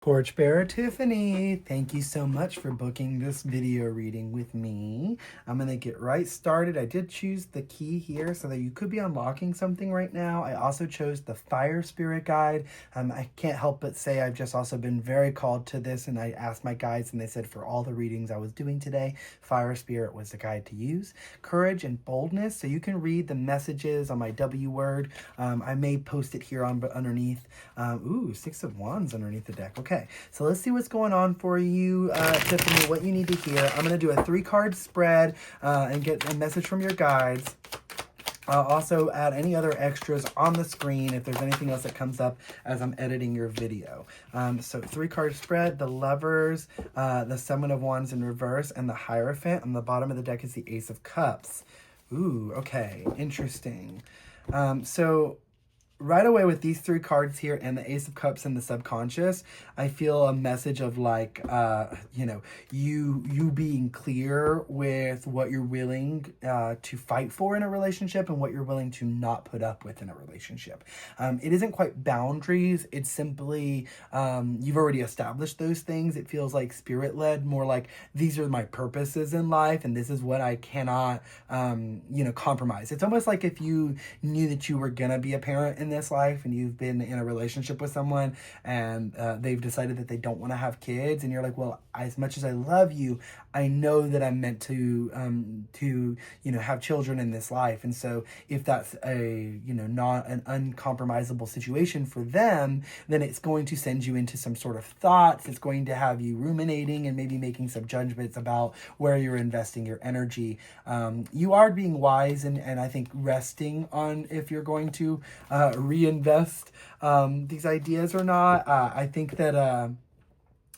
Torch Bearer Tiffany, thank you so much for booking this video reading with me. I'm going to get right started. I did choose the key here so that you could be unlocking something right now. I also chose the Fire Spirit Guide. I can't help but say I've just also been very called to this, and I asked my guides and they said for all the readings I was doing today, Fire Spirit was the guide to use. Courage and boldness, so you can read the messages on my W word. I may post it here on underneath. Ooh, Six of Wands underneath the deck. Okay, so let's see what's going on for you, Tiffany, what you need to hear. I'm going to do a 3-card spread and get a message from your guides. I'll also add any other extras on the screen if there's anything else that comes up as I'm editing your video. So 3-card spread, the Lovers, the Seven of Wands in reverse, and the Hierophant. On the bottom of the deck is the Ace of Cups. Ooh, okay, interesting. So right away with these 3 cards here and the Ace of Cups and the subconscious, I feel a message of like, you being clear with what you're willing to fight for in a relationship and what you're willing to not put up with in a relationship. It isn't quite boundaries. It's simply, you've already established those things. It feels like spirit-led, more like these are my purposes in life and this is what I cannot, compromise. It's almost like if you knew that you were going to be a parent in this life and you've been in a relationship with someone and they've decided that they don't want to have kids, and you're like, well, as much as I love you, I know that I'm meant to have children in this life. And so if that's a not an uncompromisable situation for them, then it's going to send you into some sort of thoughts. It's going to have you ruminating and maybe making some judgments about where you're investing your energy. You are being wise and I think resting on if you're going to reinvest these ideas or not. I think that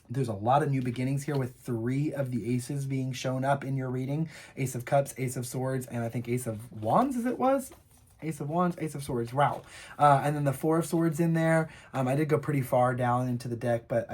there's a lot of new beginnings here with 3 of the aces being shown up in your reading. Ace of Cups, Ace of Swords, and I think Ace of Wands, as it was? Ace of Wands, Ace of Swords, wow. And then the 4 of Swords in there. I did go pretty far down into the deck, but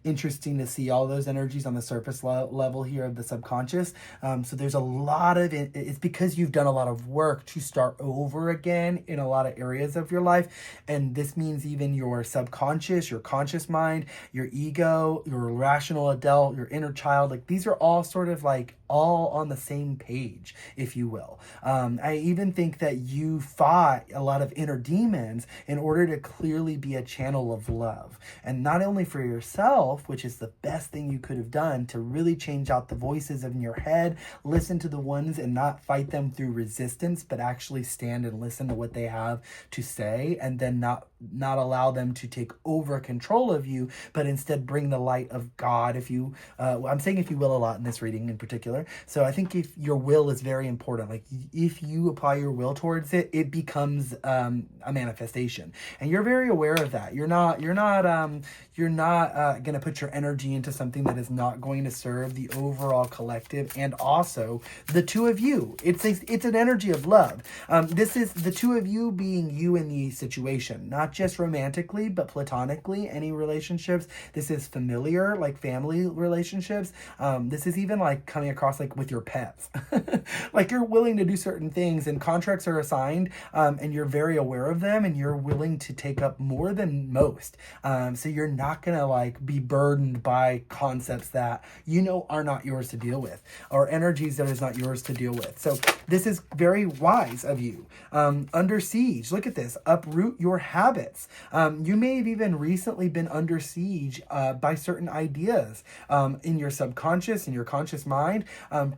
interesting to see all those energies on the surface level here of the subconscious. So there's a lot of it. It's because you've done a lot of work to start over again in a lot of areas of your life. And this means even your subconscious, your conscious mind, your ego, your rational adult, your inner child, like these are all sort of like all on the same page, if you will. I even think that you fought a lot of inner demons in order to clearly be a channel of love. And not only for yourself, which is the best thing you could have done to really change out the voices in your head, listen to the ones and not fight them through resistance, but actually stand and listen to what they have to say, and then not allow them to take over control of you, but instead bring the light of God. If you, I'm saying if you will a lot in this reading in particular. So I think if your will is very important, like if you apply your will towards it, it becomes a manifestation, and you're very aware of that. You're not going to put your energy into something that is not going to serve the overall collective and also the 2 of you. It's an energy of love. This is the 2 of you being you in the situation, not just romantically, but platonically, any relationships. This is familiar, like family relationships. This is even like coming across like with your pets. Like you're willing to do certain things and contracts are assigned, and you're very aware of them and you're willing to take up more than most. So you're not going to like be burdened by concepts that are not yours to deal with, or energies that is not yours to deal with. So this is very wise of you. Under siege, look at this, uproot your habits. You may have even recently been under siege by certain ideas in your subconscious, in your conscious mind,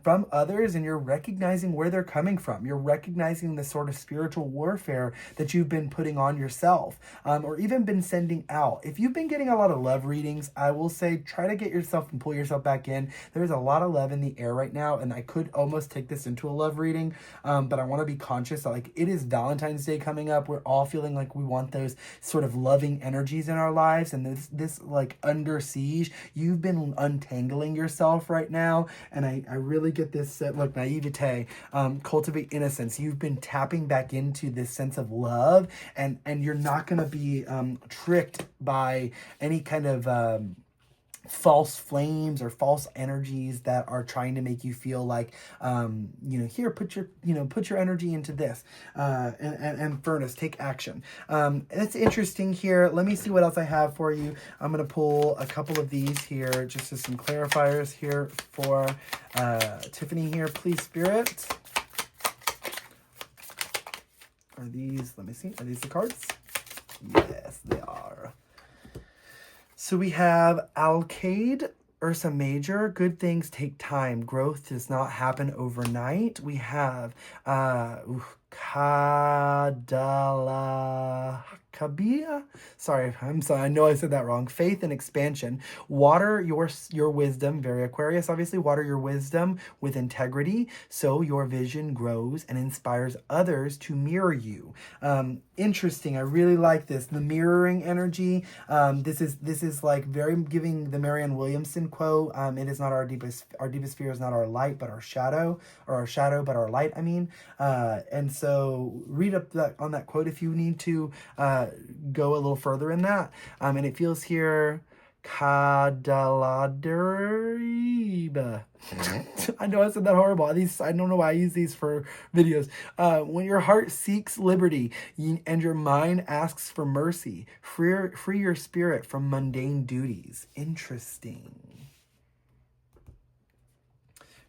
from others, and you're recognizing where they're coming from. You're recognizing the sort of spiritual warfare that you've been putting on yourself, or even been sending out. If you've been getting a lot of love readings, I will say try to get yourself and pull yourself back in. There's a lot of love in the air right now, and I could almost take this into a love reading, but I want to be conscious that like it is Valentine's Day coming up. We're all feeling like we want those sort of loving energies in our lives, and this like under siege, you've been untangling yourself right now, and I really get this look, naivete, cultivate innocence. You've been tapping back into this sense of love, and you're not going to be tricked by any kind of false flames or false energies that are trying to make you feel like, here, put your energy into this, and furnace, take action. It's interesting here. Let me see what else I have for you. I'm going to pull a couple of these here, just as some clarifiers here for Tiffany here. Please, Spirit. Are these, let me see, are these the cards? Yes, they are. So we have Alcade, Ursa Major. Good things take time. Growth does not happen overnight. We have Kadalakabia. Sorry, I know I said that wrong. Faith and expansion. Water your wisdom, very Aquarius, obviously. Water your wisdom with integrity, so your vision grows and inspires others to mirror you. Interesting. I really like this. The mirroring energy. This is like very giving the Marianne Williamson quote. It is not our deepest fear is not our light, but our shadow, or our shadow, but our light, I mean. And so read up on that quote if you need to go a little further in that. And it feels here, Kadaladeriba. I know I said that horrible. I don't know why I use these for videos. When your heart seeks liberty and your mind asks for mercy, free your spirit from mundane duties. Interesting.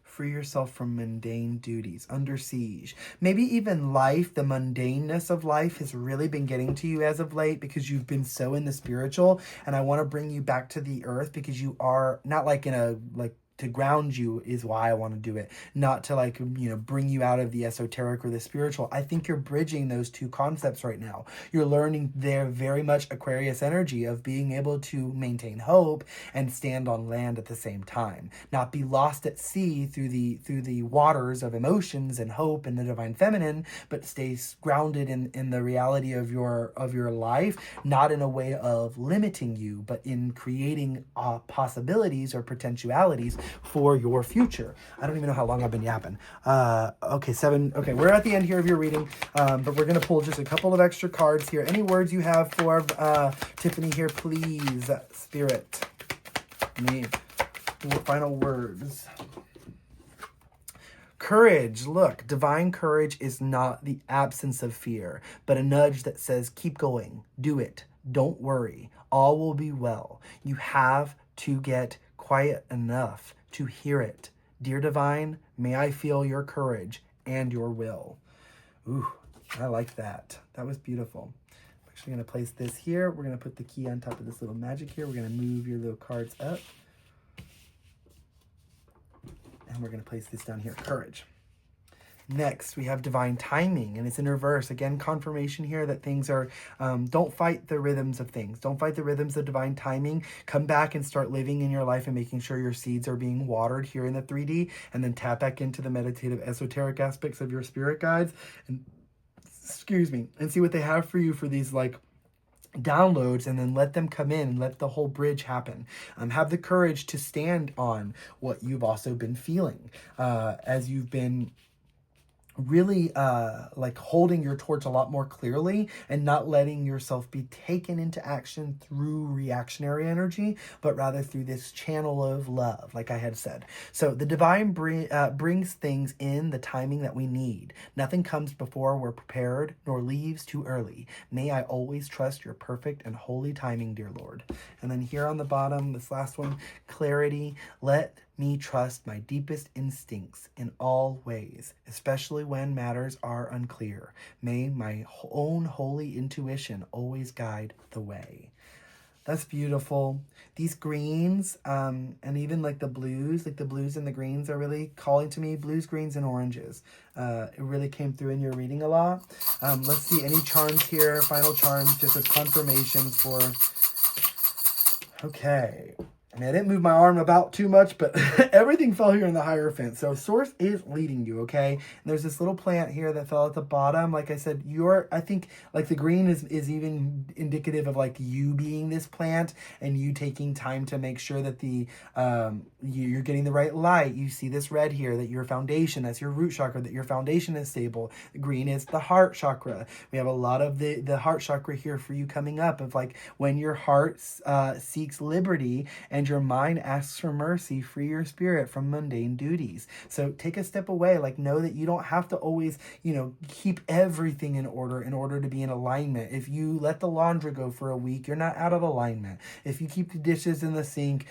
Free yourself from mundane duties. Under siege. Maybe even life, the mundaneness of life has really been getting to you as of late because you've been so in the spiritual, and I want to bring you back to the earth because you are not like in a, like, to ground you is why I want to do it. Not to like, bring you out of the esoteric or the spiritual. I think you're bridging those two concepts right now. You're learning their very much Aquarius energy of being able to maintain hope and stand on land at the same time. Not be lost at sea through the waters of emotions and hope and the divine feminine, but stay grounded in the reality of your life, not in a way of limiting you, but in creating possibilities or potentialities for your future. I don't even know how long I've been yapping. Okay, 7. Okay, we're at the end here of your reading, but we're going to pull just a couple of extra cards here. Any words you have for Tiffany here, please, Spirit. Me. Final words. Courage. Look, divine courage is not the absence of fear, but a nudge that says, keep going, do it, don't worry, all will be well. You have to get quiet enough to hear it. Dear Divine, may I feel your courage and your will. Ooh, I like that. That was beautiful. I'm actually going to place this here. We're going to put the key on top of this little magic here. We're going to move your little cards up. And we're going to place this down here. Courage. Next, we have divine timing, and it's in reverse. Again, confirmation here that things are, don't fight the rhythms of things. Don't fight the rhythms of divine timing. Come back and start living in your life and making sure your seeds are being watered here in the 3D, and then tap back into the meditative esoteric aspects of your spirit guides, and and see what they have for you for these, like, downloads, and then let them come in and let the whole bridge happen. Have the courage to stand on what you've also been feeling as you've been really like holding your torch a lot more clearly and not letting yourself be taken into action through reactionary energy, but rather through this channel of love, like I had said. So the divine brings things in the timing that we need. Nothing comes before we're prepared, nor leaves too early. May I always trust your perfect and holy timing, dear Lord. And then here on the bottom, this last one, clarity. Let me trust my deepest instincts in all ways, especially when matters are unclear. May my own holy intuition always guide the way. That's beautiful. These greens, and even like the blues and the greens are really calling to me. Blues, greens, and oranges. It really came through in your reading a lot. Let's see, any charms here, final charms, just as confirmations for... Okay. I mean, I didn't move my arm about too much, but everything fell here in the Hierophant. So Source is leading you, okay? And there's this little plant here that fell at the bottom. Like I said, I think, like, the green is even indicative of, like, you being this plant and you taking time to make sure that you're getting the right light. You see this red here, that your foundation, that's your root chakra, that your foundation is stable. The green is the heart chakra. We have a lot of the heart chakra here for you coming up of, like, when your heart seeks liberty and And your mind asks for mercy. Free your spirit from mundane duties. So take a step away. Like, know that you don't have to always, keep everything in order to be in alignment. If you let the laundry go for a week, you're not out of alignment. If you keep the dishes in the sink,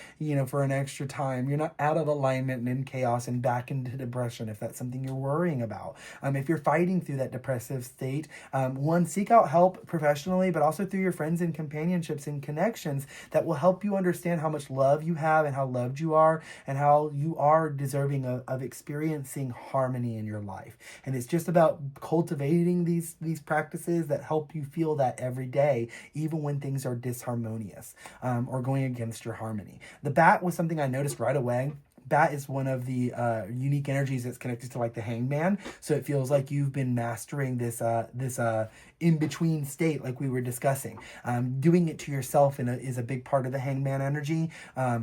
for an extra time, you're not out of alignment and in chaos and back into depression if that's something you're worrying about. If you're fighting through that depressive state, one, seek out help professionally, but also through your friends and companionships and connections that will help you understand how much love you have and how loved you are and how you are deserving of experiencing harmony in your life. And it's just about cultivating these practices that help you feel that every day, even when things are disharmonious or going against your harmony. The bat was something I noticed right away. Bat is one of the unique energies that's connected to like the hangman. So it feels like you've been mastering this in-between state like we were discussing. Doing it to yourself is a big part of the hangman energy.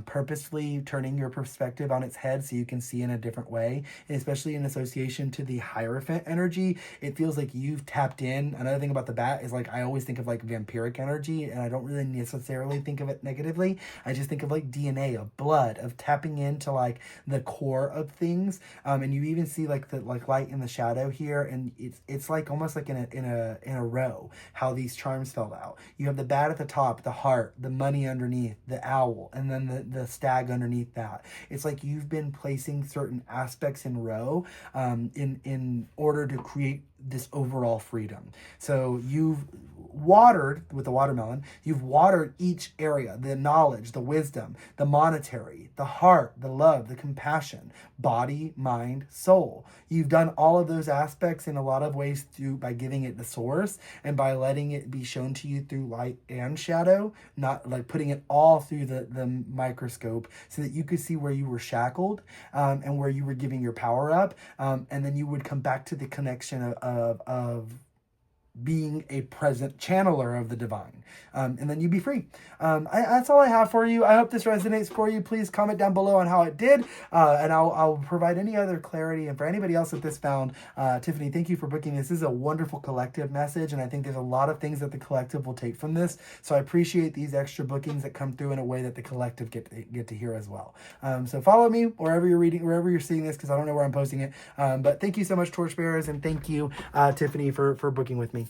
Purposefully turning your perspective on its head so you can see in a different way, and especially in association to the Hierophant energy, it feels like you've tapped in. Another thing about the bat is like I always think of like vampiric energy, and I don't really necessarily think of it negatively. I just think of like DNA, of blood, of tapping into like the core of things. And you even see like the light in the shadow here, and it's like almost like in a row how these charms fell out. You have the bat at the top, the heart, the money underneath, the owl, and then the stag underneath that. It's like you've been placing certain aspects in row in order to create this overall freedom. So you've watered with the watermelon, you've watered each area, the knowledge, the wisdom, the monetary, the heart, the love, the compassion, body, mind, soul. You've done all of those aspects in a lot of ways by giving it the source and by letting it be shown to you through light and shadow, not like putting it all through the microscope so that you could see where you were shackled and where you were giving your power up. And then you would come back to the connection of being a present channeler of the divine. And then you'd be free. That's all I have for you. I hope this resonates for you. Please comment down below on how it did. And I'll provide any other clarity. And for anybody else that this found, Tiffany, thank you for booking this. This is a wonderful collective message. And I think there's a lot of things that the collective will take from this. So I appreciate these extra bookings that come through in a way that the collective get to hear as well. So follow me wherever you're seeing this, because I don't know where I'm posting it. But thank you so much, Torch Bearers. And thank you, Tiffany, for booking with me.